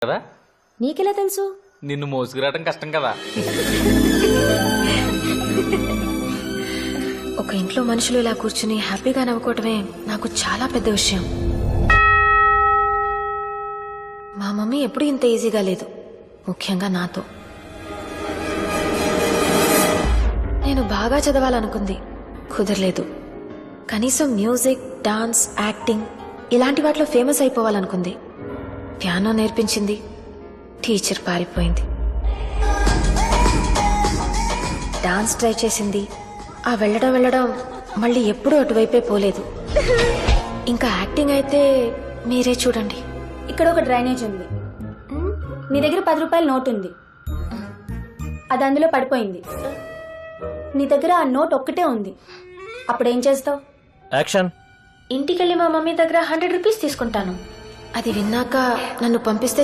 కదా. నీకెలా తెలుసు? నిన్ను మోసుకురావడం కష్టం కదా. ఒక ఇంట్లో మనుషులు ఇలా కూర్చుని హ్యాపీగా నవ్వుకోవటమే నాకు చాలా పెద్ద విషయం. మా మమ్మీ ఎప్పుడూ ఇంత ఈజీగా లేదు, ముఖ్యంగా నాతో. నేను బాగా చదవాలనుకుంది, కుదరలేదు. కనీసం మ్యూజిక్, డాన్స్, యాక్టింగ్ ఇలాంటి వాటిలో ఫేమస్ అయిపోవాలనుకుంది. పియానో నేర్పించింది, టీచర్ పారిపోయింది. డాన్స్ ట్రై చేసింది, ఆ వెళ్ళడం మళ్ళీ ఎప్పుడూ అటువైపే పోలేదు. ఇంకా యాక్టింగ్ అయితే మీరే చూడండి. ఇక్కడ ఒక డ్రైనేజ్ ఉంది, నీ దగ్గర 10 రూపాయల నోట్ ఉంది, అది అందులో పడిపోయింది. నీ దగ్గర ఆ నోట్ ఒక్కటే ఉంది, అప్పుడేం చేస్తావు? యాక్షన్. ఇంటికెళ్ళి మా మమ్మీ దగ్గర 100 రూపీస్ తీసుకుంటాను. అది విన్నాక నన్ను పంపిస్తే